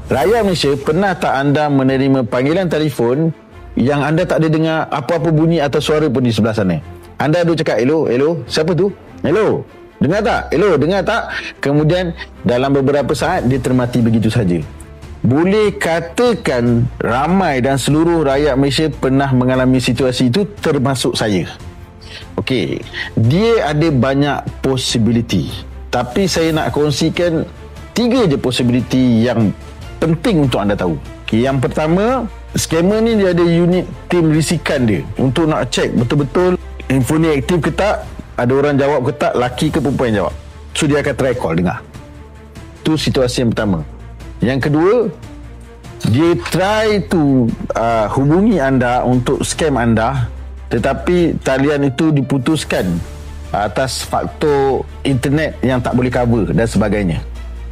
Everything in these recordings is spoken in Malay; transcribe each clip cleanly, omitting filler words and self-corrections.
Rakyat Malaysia, pernah tak anda menerima panggilan telefon yang anda tak ada dengar apa-apa bunyi atau suara pun di sebelah sana? Anda duk cakap, hello, siapa tu? Hello, dengar tak? Hello, dengar tak? Kemudian dalam beberapa saat dia termati begitu saja. Boleh katakan ramai dan seluruh rakyat Malaysia pernah mengalami situasi itu, termasuk saya. Okey, dia ada banyak possibility, tapi saya nak kongsikan 3 je possibility yang penting untuk anda tahu. Okay, yang pertama, scammer ni dia ada unit tim risikan dia untuk nak check betul-betul info ni aktif ke tak, ada orang jawab ke tak, laki ke perempuan yang jawab. So dia akan try call dengar. Tu situasi yang pertama. Yang kedua, dia try to hubungi anda untuk scam anda, tetapi talian itu diputuskan atas faktor internet yang tak boleh cover dan sebagainya.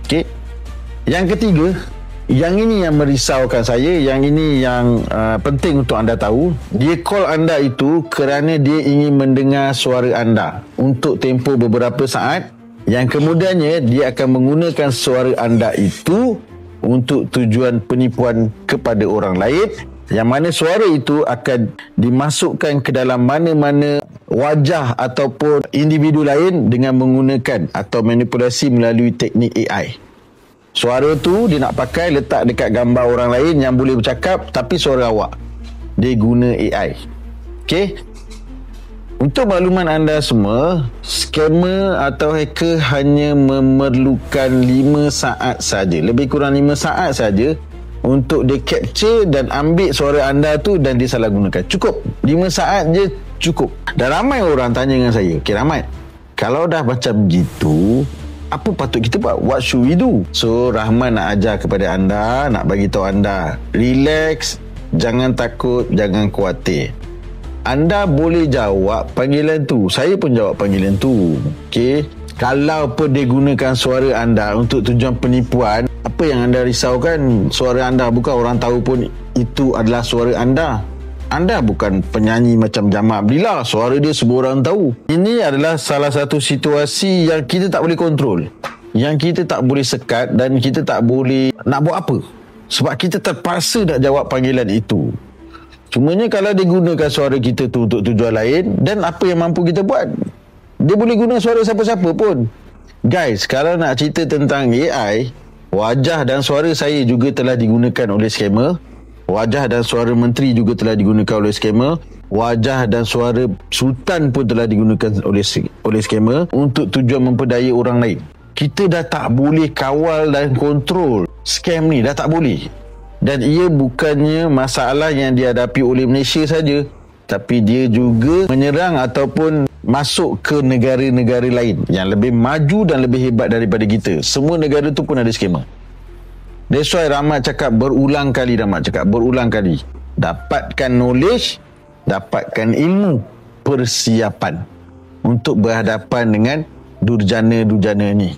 Okey. Yang ketiga, yang ini yang merisaukan saya, yang ini yang penting untuk anda tahu. Dia call anda itu kerana dia ingin mendengar suara anda untuk tempoh beberapa saat, yang kemudiannya dia akan menggunakan suara anda itu untuk tujuan penipuan kepada orang lain, yang mana suara itu akan dimasukkan ke dalam mana-mana wajah ataupun individu lain dengan menggunakan atau manipulasi melalui teknik AI. Suara tu dia nak pakai letak dekat gambar orang lain yang boleh bercakap, tapi suara awak. Dia guna AI. Okey? Untuk makluman anda semua, scammer atau hacker hanya memerlukan 5 saat saja, lebih kurang 5 saat saja untuk dia capture dan ambil suara anda tu dan dia salah gunakan. Cukup 5 saat je, cukup. Dan ramai orang tanya dengan saya, okay Rahmat, kalau dah macam gitu, apa patut kita buat? What should we do? So Rahman nak ajar kepada anda, nak bagi tahu anda, relax, jangan takut, jangan khawatir. Anda boleh jawab panggilan tu. Saya pun jawab panggilan tu. Okey. Kalau pun dia gunakan suara anda untuk tujuan penipuan, apa yang anda risaukan? Suara anda bukan orang tahu pun itu adalah suara anda. Anda bukan penyanyi macam Jamal Abdillah, suara dia semua orang tahu. Ini adalah salah satu situasi yang kita tak boleh kontrol, yang kita tak boleh sekat dan kita tak boleh nak buat apa, sebab kita terpaksa nak jawab panggilan itu. Cumanya kalau dia gunakan suara kita tu untuk tujuan lain, dan apa yang mampu kita buat? Dia boleh guna suara siapa-siapa pun. Guys, kalau nak cerita tentang AI, wajah dan suara saya juga telah digunakan oleh scammer. Wajah dan suara menteri juga telah digunakan oleh scammer. Wajah dan suara sultan pun telah digunakan oleh scammer untuk tujuan memperdaya orang lain. Kita dah tak boleh kawal dan kontrol scam ni, dah tak boleh. Dan ia bukannya masalah yang dihadapi oleh Malaysia saja, tapi dia juga menyerang ataupun masuk ke negara-negara lain yang lebih maju dan lebih hebat daripada kita. Semua negara tu pun ada scammer. That's why Rahmat cakap berulang kali, dapatkan knowledge, dapatkan ilmu, persiapan untuk berhadapan dengan durjana-durjana ni.